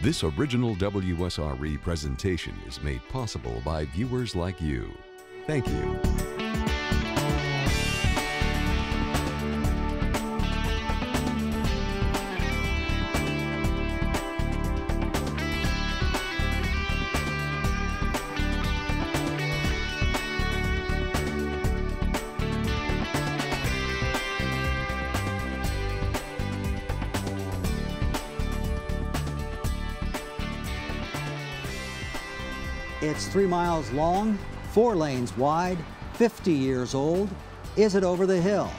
This original WSRE presentation is made possible by viewers like you. Thank you. It's 3 miles long, 4 lanes wide, 50 years old. Is it over the hill?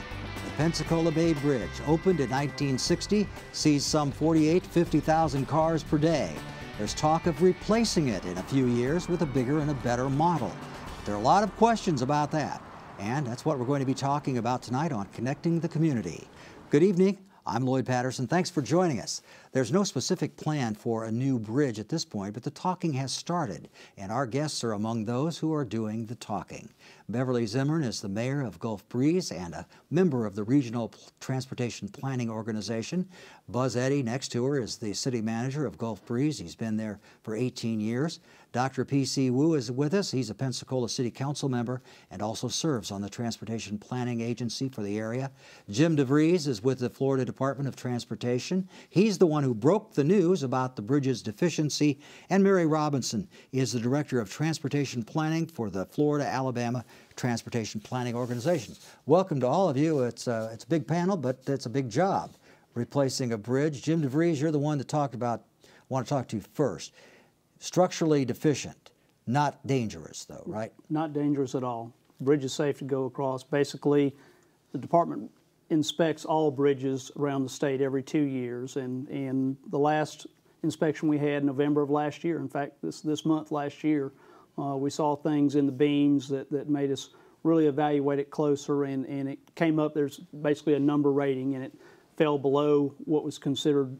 The Pensacola Bay Bridge, opened in 1960, sees some 50,000 cars per day. There's talk of replacing it in a few years with a bigger and a better model. There are a lot of questions about that, and that's what we're going to be talking about tonight on Connecting the Community. Good evening. I'm Lloyd Patterson. Thanks for joining us. There's no specific plan for a new bridge at this point, but the talking has started, and our guests are among those who are doing the talking. Beverly Zimmern is the mayor of Gulf Breeze and a member of the Regional Transportation Planning Organization. Buzz Eddy, next to her, is the city manager of Gulf Breeze. He's been there for 18 years. Dr. P.C. Wu is with us. He's a Pensacola City Council member and also serves on the Transportation Planning Agency for the area. Jim DeVries is with the Florida Department of Transportation. He's the one who broke the news about the bridge's deficiency. And Mary Robinson is the Director of Transportation Planning for the Florida-Alabama Transportation Planning Organization. Welcome to all of you. It's a big panel, but it's a big job, replacing a bridge. Jim DeVries, you're the one that want to talk to first. Structurally deficient, not dangerous though, right? Not dangerous at all. Bridge is safe to go across. Basically, the department inspects all bridges around the state every 2 years, and the last inspection we had November of last year, in fact this month last year, we saw things in the beams that made us really evaluate it closer, and it came up, there's basically a number rating, and it fell below what was considered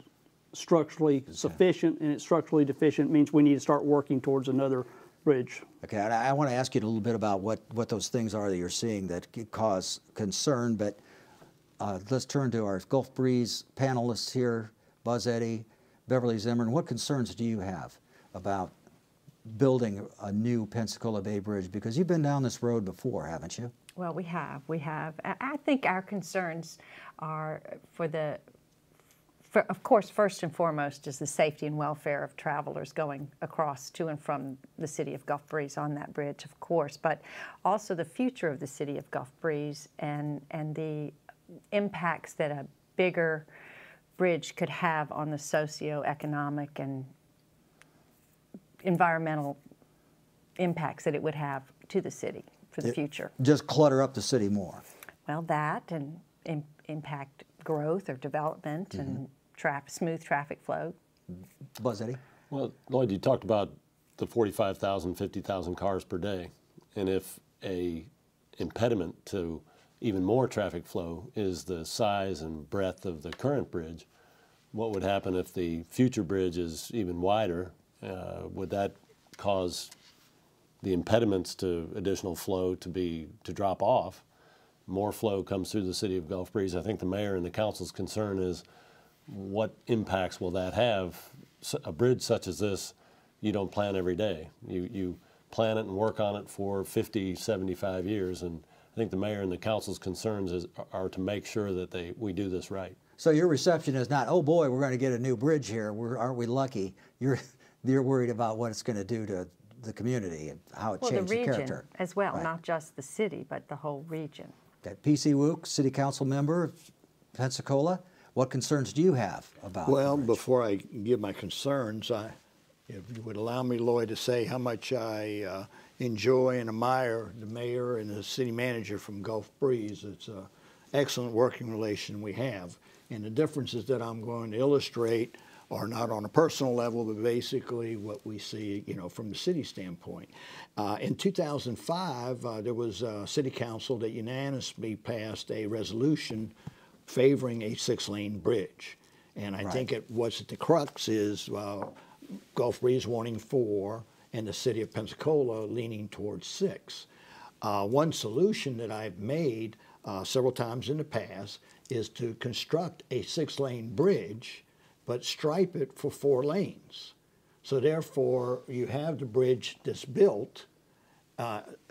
structurally sufficient, and it's structurally deficient means we need to start working towards another bridge. Okay, and I want to ask you a little bit about what those things are that you're seeing that cause concern, but let's turn to our Gulf Breeze panelists here, Buzz Eddy, Beverly Zimmern. What concerns do you have about building a new Pensacola Bay Bridge? Because you've been down this road before, haven't you? Well, we have. I think our concerns are of course, first and foremost is the safety and welfare of travelers going across to and from the city of Gulf Breeze on that bridge, of course, but also the future of the city of Gulf Breeze and the impacts that a bigger bridge could have on the socioeconomic and environmental impacts that it would have to the city for the future. Just clutter up the city more. Well, that and impact growth or development and smooth traffic flow. Buzz Eddy? Well, Lloyd, you talked about the 45,000, 50,000 cars per day. And if a impediment to even more traffic flow is the size and breadth of the current bridge, what would happen if the future bridge is even wider? Would that cause the impediments to additional flow to drop off? More flow comes through the city of Gulf Breeze. I think the mayor and the council's concern is what impacts will that have? A bridge such as this, you don't plan every day. You plan it and work on it for 50, 75 years, and I think the mayor and the council's concerns are to make sure that we do this right. So your reception is not, oh boy, we're going to get a new bridge here, aren't we lucky? You're worried about what it's going to do to the community and how it changes the character. The region as well, right. Not just the city, but the whole region. P.C. Wu, City Council member, Pensacola. What concerns do you have about Well, before I give my concerns, if you would allow me, Lloyd, to say how much I enjoy and admire the mayor and the city manager from Gulf Breeze. It's an excellent working relation we have. And the differences that I'm going to illustrate are not on a personal level, but basically what we see, from the city standpoint. In 2005, there was a city council that unanimously passed a resolution favoring a 6-lane bridge. And I think what's at the crux is Gulf Breeze wanting 4 and the city of Pensacola leaning towards 6. One solution that I've made several times in the past is to construct a 6-lane bridge but stripe it for 4 lanes. So therefore, you have the bridge that's built.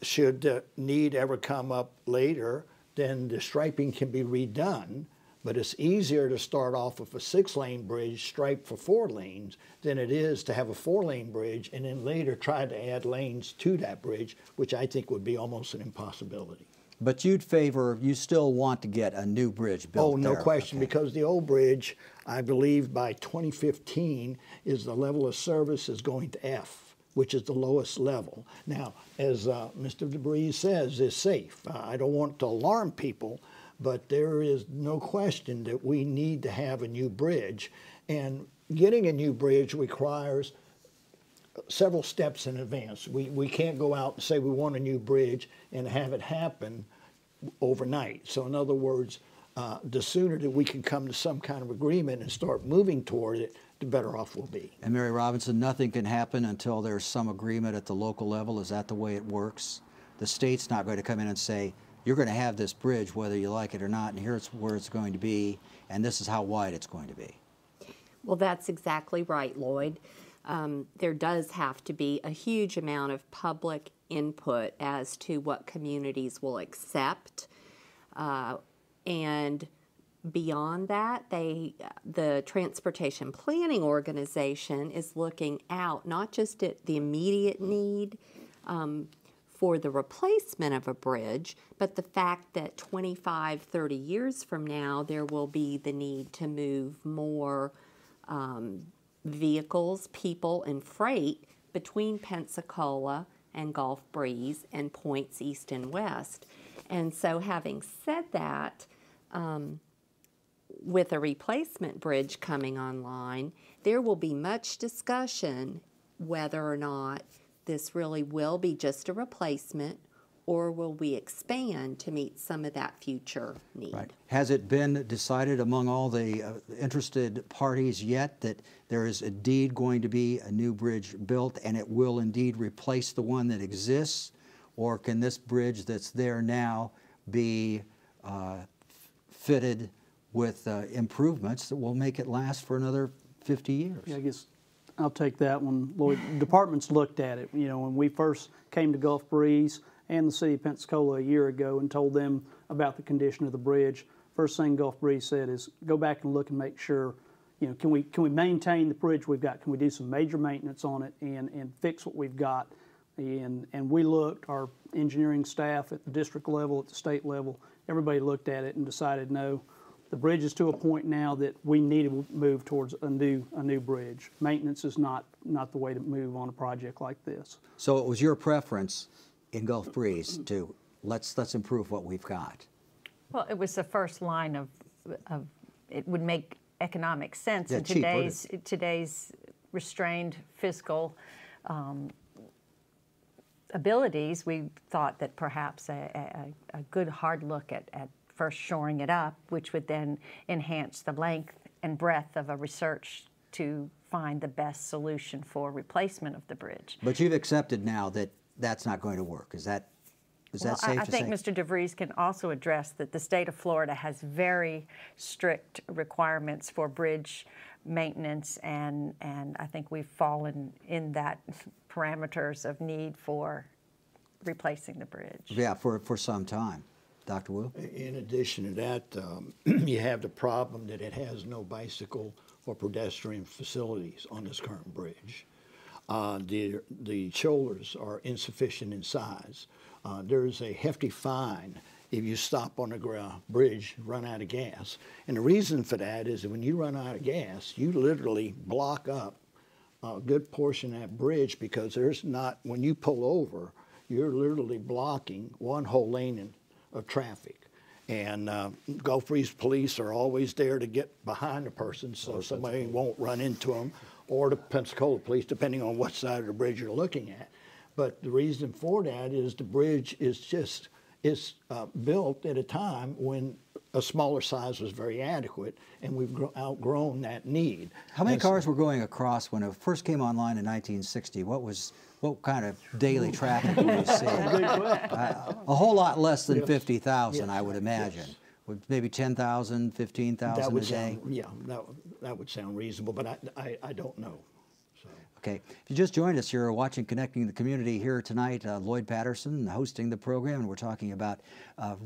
Should the need ever come up later, then the striping can be redone. But it's easier to start off with a 6-lane bridge striped for 4 lanes than it is to have a 4-lane bridge and then later try to add lanes to that bridge, which I think would be almost an impossibility. But you still want to get a new bridge built. Oh, no there. question, Okay. because the old bridge, I believe by 2015, is the level of service is going to F, which is the lowest level. Now, as Mr. DeBree says, it's safe. I don't want to alarm people, but there is no question that we need to have a new bridge. And getting a new bridge requires several steps in advance. We can't go out and say we want a new bridge and have it happen overnight. So in other words, the sooner that we can come to some kind of agreement and start moving toward it, the better off we'll be. And Mary Robinson, nothing can happen until there's some agreement at the local level. Is that the way it works? The state's not going to come in and say, you're going to have this bridge whether you like it or not, and here's where it's going to be, and this is how wide it's going to be. Well, that's exactly right, Lloyd. There does have to be a huge amount of public input as to what communities will accept. And beyond that, the Transportation Planning Organization is looking out not just at the immediate need for the replacement of a bridge, but the fact that 25, 30 years from now, there will be the need to move more vehicles, people, and freight between Pensacola and Gulf Breeze and points east and west. And so having said that, with a replacement bridge coming online, there will be much discussion whether or not this really will be just a replacement, or will we expand to meet some of that future need? Right. Has it been decided among all the interested parties yet that there is indeed going to be a new bridge built and it will indeed replace the one that exists? Or can this bridge that's there now be fitted with improvements that will make it last for another 50 years? Yeah, I guess I'll take that one. Lloyd, departments looked at it. You know, when we first came to Gulf Breeze and the city of Pensacola a year ago and told them about the condition of the bridge, first thing Gulf Breeze said is go back and look and make sure, you know, can we maintain the bridge we've got? Can we do some major maintenance on it and fix what we've got? And we looked, our engineering staff at the district level, at the state level, everybody looked at it and decided no, the bridge is to a point now that we need to move towards a new bridge. Maintenance is not the way to move on a project like this. So it was your preference in Gulf Breeze to let's improve what we've got. Well, it was the first line of it would make economic sense Yeah, in today's restrained fiscal abilities. We thought that perhaps a good hard look at first shoring it up, which would then enhance the length and breadth of a research to find the best solution for replacement of the bridge. But you've accepted now that that's not going to work. Is that safe to say? I think Mr. DeVries can also address that the state of Florida has very strict requirements for bridge maintenance, and I think we've fallen in that parameters of need for replacing the bridge. Yeah, for some time. Dr. Wu? In addition to that, you have the problem that it has no bicycle or pedestrian facilities on this current bridge. The shoulders are insufficient in size. There's a hefty fine if you stop on a bridge, run out of gas. And the reason for that is that when you run out of gas, you literally block up a good portion of that bridge, because when you pull over, you're literally blocking one whole lane of traffic. And Gulf Breeze police are always there to get behind the person so somebody won't run into them, or the Pensacola police, depending on what side of the bridge you're looking at. But the reason for that is the bridge is built at a time when a smaller size was very adequate, and we've outgrown that need. How many cars were going across when it first came online in 1960? What kind of daily traffic were you seeing? A whole lot less than 50,000, I would imagine. Yes. With maybe 10,000, 15,000 That a would day? sound, yeah, that would sound reasonable, but I don't know. So. Okay. If you just joined us, you're watching Connecting the Community here tonight. Lloyd Patterson hosting the program, and we're talking about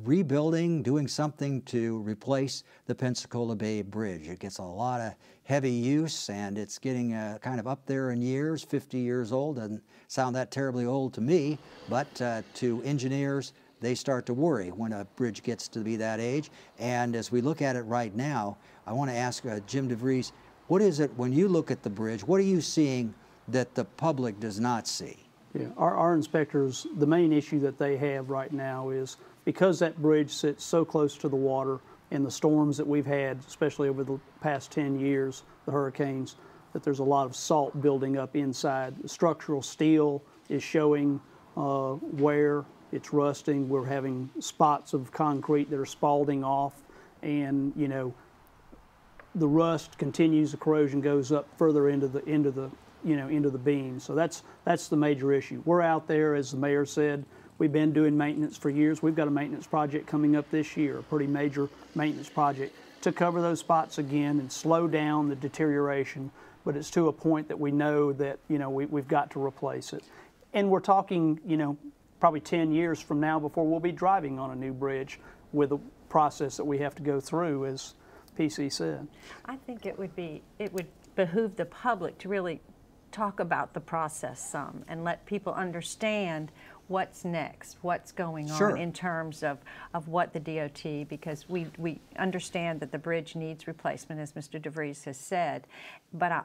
rebuilding, doing something to replace the Pensacola Bay Bridge. It gets a lot of heavy use, and it's getting kind of up there in years, 50 years old. Doesn't sound that terribly old to me, but to engineers, they start to worry when a bridge gets to be that age. And as we look at it right now, I want to ask Jim DeVries, what is it, when you look at the bridge, what are you seeing that the public does not see? Yeah, our inspectors, the main issue that they have right now is because that bridge sits so close to the water and the storms that we've had, especially over the past 10 years, the hurricanes, that there's a lot of salt building up inside. The structural steel is showing wear, it's rusting. We're having spots of concrete that are spalling off, and you know, the rust continues. The corrosion goes up further into the beams. So that's the major issue. We're out there, as the mayor said. We've been doing maintenance for years. We've got a maintenance project coming up this year, a pretty major maintenance project to cover those spots again and slow down the deterioration. But it's to a point that we know that we've got to replace it, and we're talking probably 10 years from now before we'll be driving on a new bridge with a process that we have to go through, as PC said. I think it would behoove the public to really talk about the process some and let people understand what's next, what's going on in terms of what the DOT, because we understand that the bridge needs replacement, as Mr. DeVries has said, but I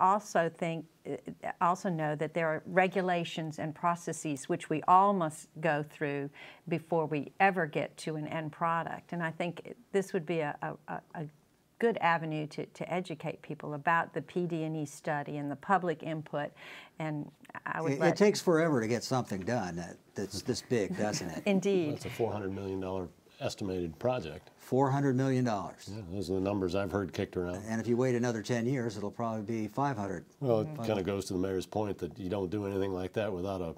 also know that there are regulations and processes which we all must go through before we ever get to an end product. And I think this would be a good avenue to educate people about the PD&E study and the public input. And I would it takes forever to get something done that's this big, doesn't it? Indeed. That's a $400 million estimated project. $400 million. Yeah, those are the numbers I've heard kicked around. And if you wait another 10 years, it'll probably be 500. Well, it kind of goes to the mayor's point that you don't do anything like that without a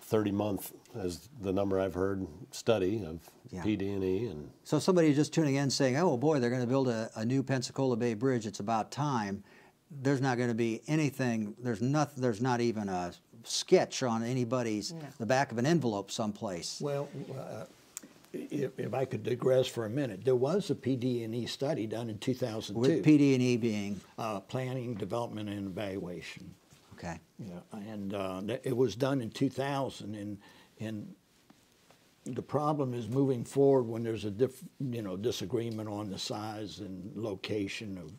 30-month, as the number I've heard, study of PD&E. And so somebody just tuning in saying, oh boy, they're going to build a new Pensacola Bay Bridge, it's about time. There's not going to be anything, there's not even a sketch on anybody's, the back of an envelope someplace. Well, if I could digress for a minute, there was a PD&E study done in 2002. With PD&E being? Planning, development, and evaluation. Okay. Yeah, and it was done in 2000, and the problem is moving forward when there's a disagreement on the size and location of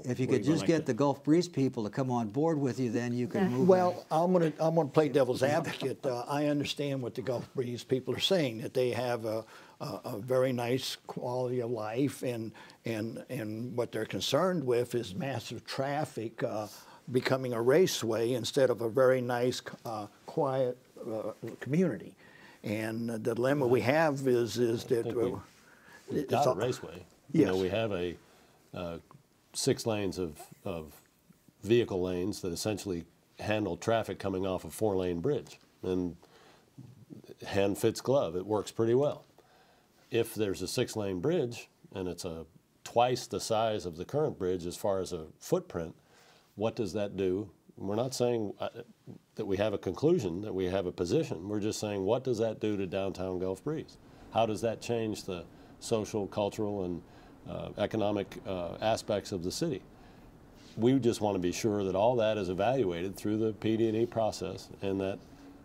If you could just get the Gulf Breeze people to come on board with you, then you can move. Well, I'm gonna play devil's advocate. I understand what the Gulf Breeze people are saying, that they have a very nice quality of life, and what they're concerned with is massive traffic becoming a raceway instead of a very nice, quiet community. And the dilemma we have is that we've got a raceway. Yes. We have 6 lanes of vehicle lanes that essentially handle traffic coming off a 4-lane bridge. And hand fits glove, it works pretty well. If there's a 6-lane bridge and it's twice the size of the current bridge as far as a footprint, what does that do? We're not saying that we have a conclusion, that we have a position. We're just saying, what does that do to downtown Gulf Breeze? How does that change the social, cultural, and economic aspects of the city? We just want to be sure that all that is evaluated through the PD&E process, and that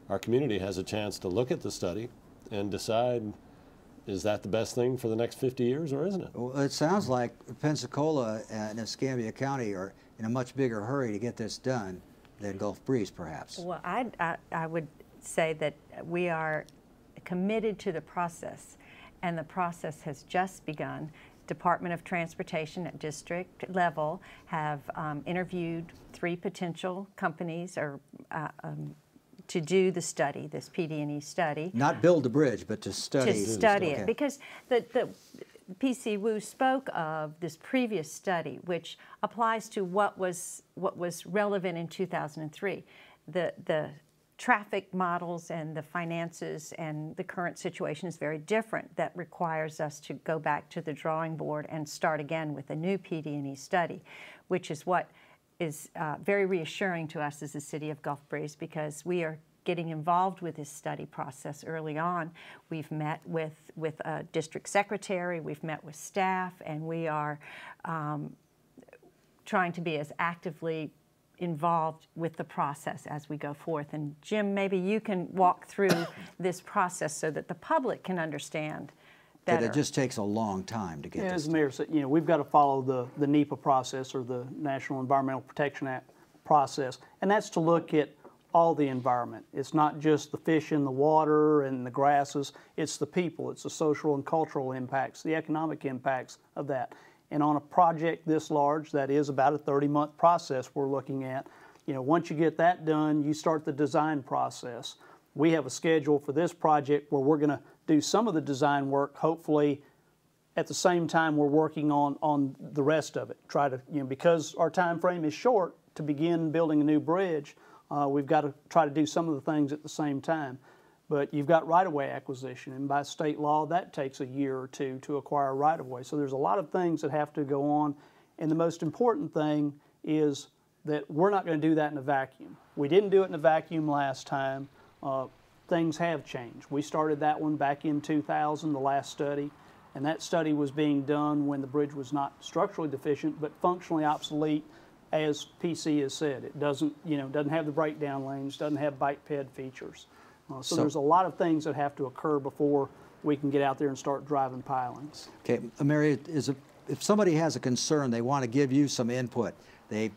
our community has a chance to look at the study and decide, is that the best thing for the next 50 years, or isn't it? Well, it sounds like Pensacola and Escambia County are in a much bigger hurry to get this done than Gulf Breeze, perhaps. Well, I would say that we are committed to the process, and the process has just begun. Department of Transportation at district level have interviewed 3 potential companies to do the study, this PD&E study. Not build the bridge, but to study. To study it, okay. because the PC Wu spoke of this previous study, which applies to what was relevant in 2003. The traffic models and the finances and the current situation is very different. That requires us to go back to the drawing board and start again with a new PD&E study, which is what is very reassuring to us as the City of Gulf Breeze, because we are getting involved with this study process early on. We've met with a district secretary, we've met with staff, and we are trying to be as actively involved with the process as we go forth. And Jim, maybe you can walk through this process so that the public can understand better. That it just takes a long time to get this. As the Mayor said, we've got to follow the NEPA process, or the National Environmental Protection Act process, and that's to look at all the environment. It's not just the fish in the water and the grasses, it's the people, it's the social and cultural impacts, the economic impacts of that. And on a project this large, that is about a 30-month process we're looking at. Once you get that done, you start the design process. We have a schedule for this project where we're going to do some of the design work, hopefully at the same time we're working on the rest of it. Try to, because our time frame is short to begin building a new bridge, we've got to try to do some of the things at the same time. But you've got right-of-way acquisition, and by state law, that takes a year or two to acquire right-of-way. So there's a lot of things that have to go on, and the most important thing is that we're not going to do that in a vacuum. We didn't do it in a vacuum last time. Things have changed. We started that one back in 2000, the last study, and that study was being done when the bridge was not structurally deficient, but functionally obsolete, as PC has said. It doesn't have the breakdown lanes, doesn't have bike ped features. So there's a lot of things that have to occur before we can get out there and start driving pilings. Okay, Mary, if somebody has a concern, they want to give you some input, they've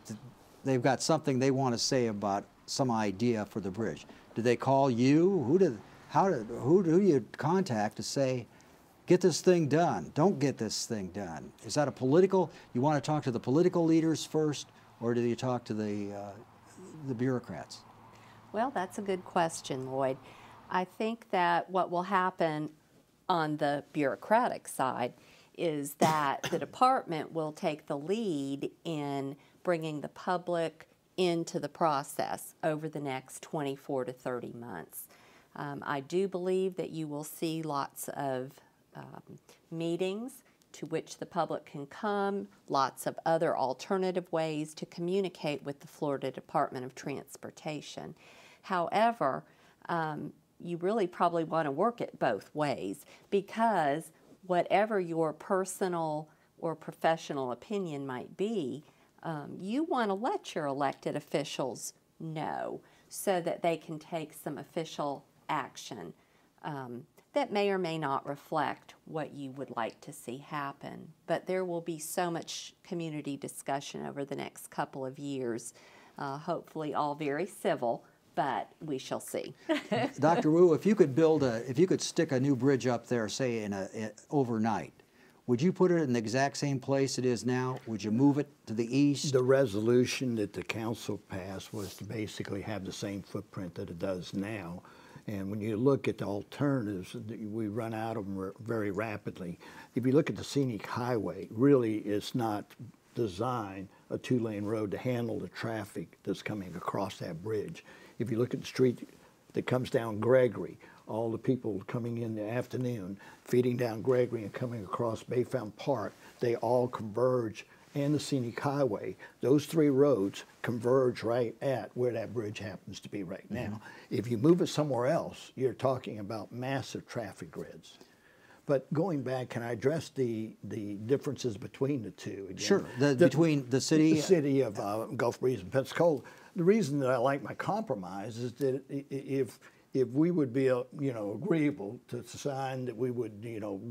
got something they want to say about some idea for the bridge. Do they call you? Who do you contact to say, get this thing done, don't get this thing done? Is that you want to talk to the political leaders first, or do you talk to the bureaucrats? Well, that's a good question, Lloyd. I think that what will happen on the bureaucratic side is that the department will take the lead in bringing the public into the process over the next 24 to 30 months. I do believe that you will see lots of meetings to which the public can come, lots of other alternative ways to communicate with the Florida Department of Transportation. However, you really probably want to work it both ways, because whatever your personal or professional opinion might be, you want to let your elected officials know so that they can take some official action that may or may not reflect what you would like to see happen. But there will be so much community discussion over the next couple of years, hopefully all very civil, but we shall see. Dr. Wu, if you could stick a new bridge up there, say overnight, would you put it in the exact same place it is now? Would you move it to the east? The resolution that the council passed was to basically have the same footprint that it does now. And when you look at the alternatives, we run out of them very rapidly. If you look at the scenic highway, really it's not designed a two-lane road to handle the traffic that's coming across that bridge. If you look at the street that comes down Gregory, all the people coming in the afternoon, feeding down Gregory and coming across Bayfront Park, they all converge, and the scenic highway. Those three roads converge right at where that bridge happens to be right now. Mm-hmm. If you move it somewhere else, you're talking about massive traffic grids. But going back, can I address the differences between the two again? Sure. Between the city? The city of Gulf Breeze and Pensacola. The reason that I like my compromise is that if we would be, agreeable to sign that we would,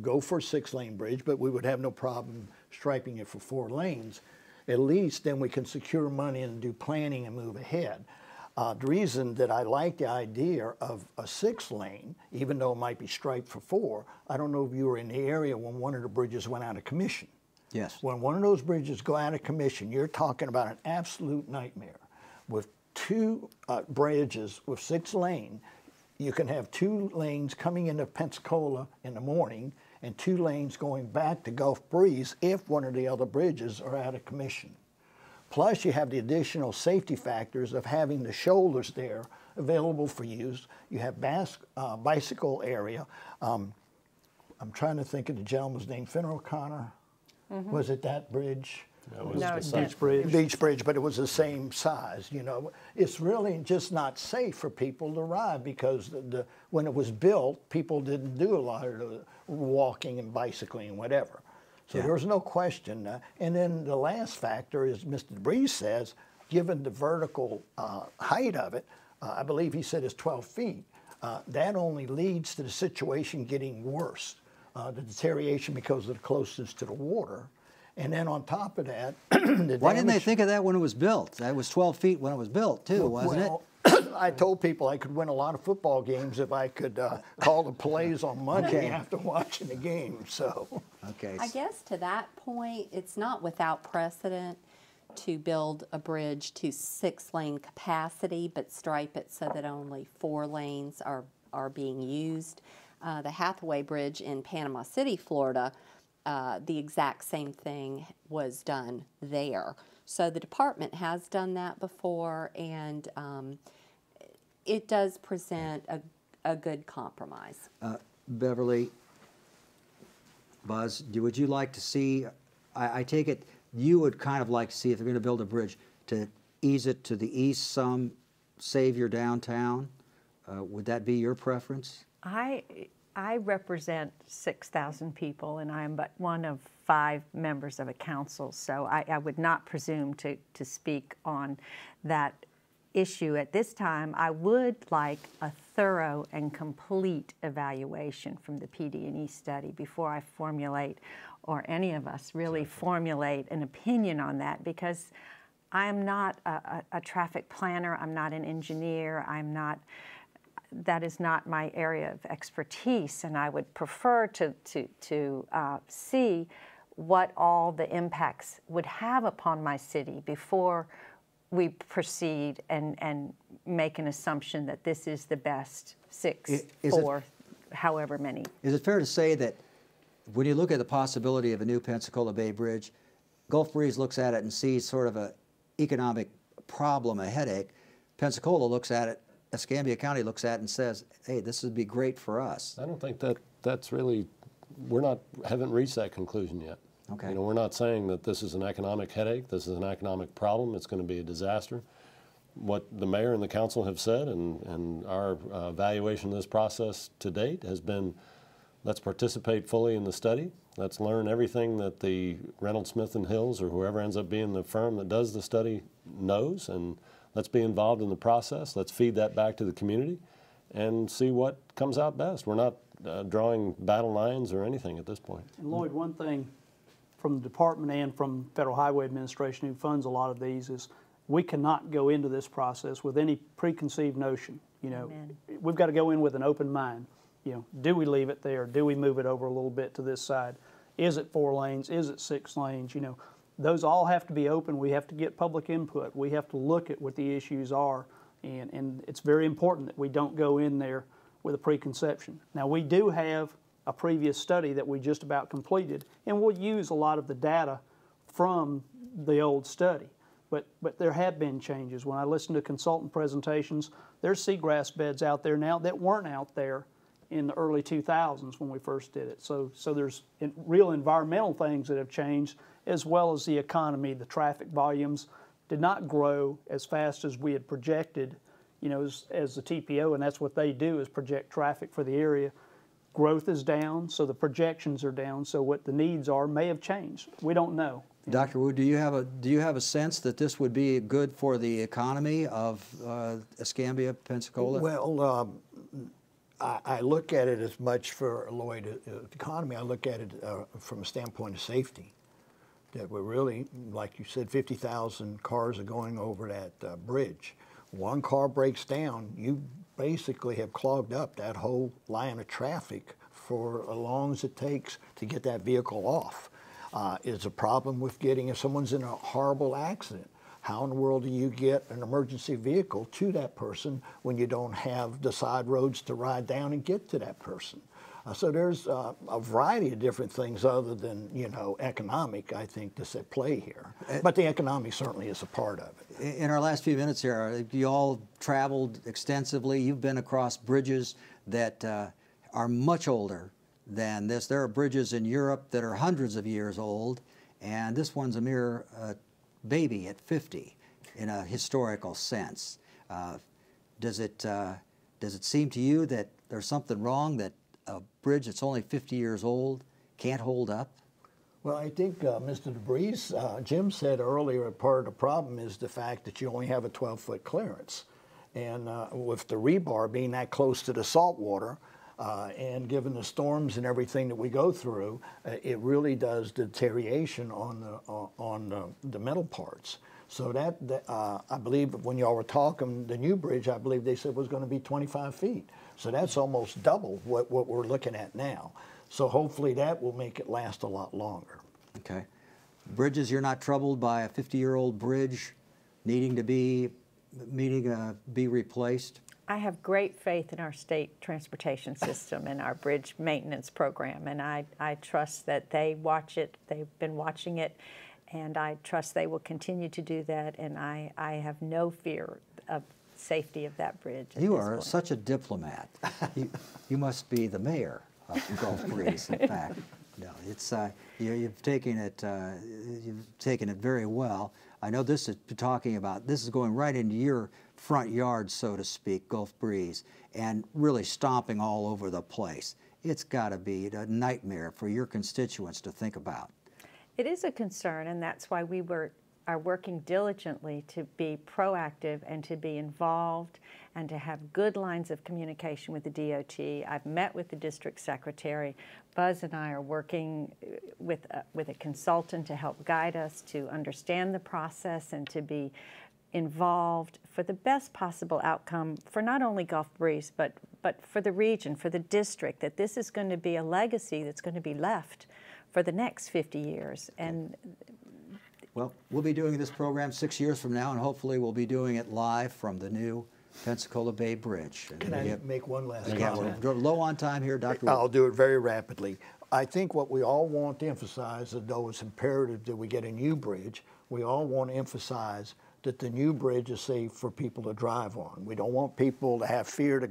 go for a 6-lane bridge, but we would have no problem striping it for 4 lanes, at least then we can secure money and do planning and move ahead. The reason that I like the idea of a 6-lane, even though it might be striped for 4, I don't know if you were in the area when one of the bridges went out of commission. Yes. When one of those bridges go out of commission, you're talking about an absolute nightmare. With 2 bridges with 6 lanes, you can have 2 lanes coming into Pensacola in the morning and 2 lanes going back to Gulf Breeze if one of the other bridges are out of commission. Plus, you have the additional safety factors of having the shoulders there available for use. You have bicycle area. I'm trying to think of the gentleman's name, Fenner O'Connor. Was it that bridge? That was No, the it's site. Beach Bridge. Beach Bridge, but it was the same size, you know. It's really just not safe for people to ride because when it was built, people didn't do a lot of the walking and bicycling and whatever. So Yeah. there's no question. And then the last factor is, Mr. DeBreeze says, given the vertical height of it, I believe he said it's 12 feet, that only leads to the situation getting worse, the deterioration because of the closeness to the water. And then on top of that, Why didn't they think of that when it was built? That was 12 feet when it was built, too, wasn't it? I told people I could win a lot of football games if I could call the plays on Monday after watching the game. So, Okay. I guess to that point, it's not without precedent to build a bridge to 6-lane capacity, but stripe it so that only 4 lanes are being used. The Hathaway Bridge in Panama City, Florida, the exact same thing was done there. So the department has done that before, and it does present a good compromise. Beverly, Buzz, would you like to see, I take it, you would kind of like to see, if you're going to build a bridge, to ease it to the east some, save your downtown? Would that be your preference? I represent 6,000 people, and I am but one of 5 members of a council, so I would not presume to speak on that issue at this time. I would like a thorough and complete evaluation from the PD&E study before I formulate, or any of us really formulate an opinion on that, because I am not a traffic planner, I'm not an engineer, that is not my area of expertise, and I would prefer to see what all the impacts would have upon my city before we proceed and make an assumption that this is the best 6 for however many. Is it fair to say that when you look at the possibility of a new Pensacola Bay Bridge, Gulf Breeze looks at it and sees sort of an economic problem, a headache. Pensacola looks at it, Escambia County looks at it and says, hey, this would be great for us. I don't think that's really, haven't reached that conclusion yet. Okay. You know, we're not saying that this is an economic headache, this is an economic problem, it's going to be a disaster. What the mayor and the council have said, and our evaluation of this process to date has been, let's participate fully in the study, let's learn everything that the Reynolds Smith & Hills or whoever ends up being the firm that does the study knows, and let's be involved in the process, let's feed that back to the community and see what comes out best. We're not drawing battle lines or anything at this point. And Lloyd, one thing from the department and from Federal Highway Administration, who funds a lot of these, is we cannot go into this process with any preconceived notion. You know, we've got to go in with an open mind. You know, do we leave it there? Do we move it over a little bit to this side? Is it 4 lanes? Is it 6 lanes? You know, those all have to be open. We have to get public input. We have to look at what the issues are, and it's very important that we don't go in there with a preconception. Now, we do have a previous study that we just about completed, and we'll use a lot of the data from the old study. But there have been changes. When I listen to consultant presentations, there's seagrass beds out there now that weren't out there in the early 2000s when we first did it. So there's real environmental things that have changed, as well as the economy. The traffic volumes did not grow as fast as we had projected, you know, as the TPO, and that's what they do, is project traffic for the area. Growth is down, so the projections are down, so what the needs are may have changed. We don't know. Dr. Wood, do you have a sense that this would be good for the economy of Escambia, Pensacola? Well, I look at it as much for Lloyd, the economy. I look at it from a standpoint of safety. That we're really, like you said, 50,000 cars are going over that bridge. One car breaks down, you basically have clogged up that whole line of traffic for as long as it takes to get that vehicle off. It's a problem with getting, if someone's in a horrible accident, how in the world do you get an emergency vehicle to that person when you don't have the side roads to ride down and get to that person? So there's a variety of different things other than, you know, economic, I think, that's at play here. But the economic certainly is a part of it. In our last few minutes here, you all traveled extensively. You've been across bridges that are much older than this. There are bridges in Europe that are hundreds of years old, and this one's a mere baby at 50 in a historical sense. Does it seem to you that there's something wrong, that a bridge that's only 50 years old can't hold up? Well, I think Mr. DeBreeze, Jim said earlier, part of the problem is the fact that you only have a 12-foot clearance. And with the rebar being that close to the salt water, and given the storms and everything that we go through, it really does deterioration on the metal parts. So that I believe when y'all were talking, the new bridge, I believe they said was going to be 25 feet. So that's almost double what we're looking at now. So hopefully that will make it last a lot longer. Okay. Bridges, you're not troubled by a 50-year-old bridge needing to be replaced? I have great faith in our state transportation system and our bridge maintenance program, and I trust that they watch it. They've been watching it, and I trust they will continue to do that, and I have no fear of safety of that bridge. You are such a diplomat. You must be the mayor of Gulf Breeze, in fact. No, it's you've taken it very well. I know this is going right into your front yard, so to speak, Gulf Breeze, and really stomping all over the place. It's got to be a nightmare for your constituents to think about. It is a concern, and that's why we are working diligently to be proactive and to be involved and to have good lines of communication with the DOT. I've met with the district secretary. Buzz and I are working with a consultant to help guide us to understand the process and to be involved for the best possible outcome for not only Gulf Breeze, but for the region, for the district, that this is going to be a legacy that's going to be left for the next 50 years. And well, we'll be doing this program 6 years from now, and hopefully we'll be doing it live from the new Pensacola Bay Bridge. Can I make one last comment? We're low on time here, Dr. I'll do it very rapidly. I think what we all want to emphasize, though it's imperative that we get a new bridge, we all want to emphasize that the new bridge is safe for people to drive on. We don't want people to have fear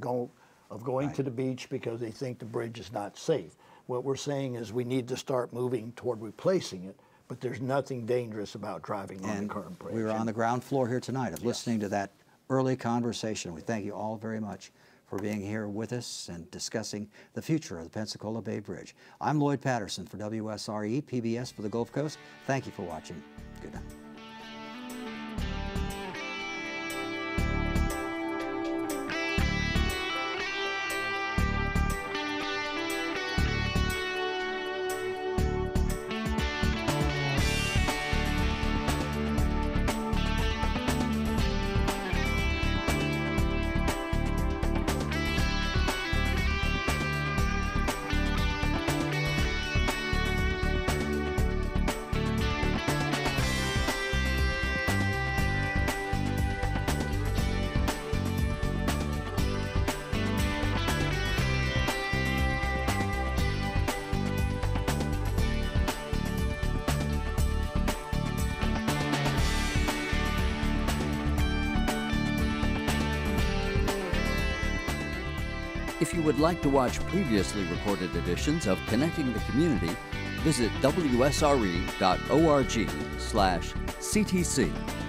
of going to the beach because they think the bridge is not safe. What we're saying is we need to start moving toward replacing it, but there's nothing dangerous about driving on the current bridge. We were on the ground floor here tonight of listening to that early conversation. We thank you all very much for being here with us and discussing the future of the Pensacola Bay Bridge. I'm Lloyd Patterson for WSRE, PBS for the Gulf Coast. Thank you for watching. Good night. If you would like to watch previously recorded editions of Connecting the Community, visit WSRE.org/CTC.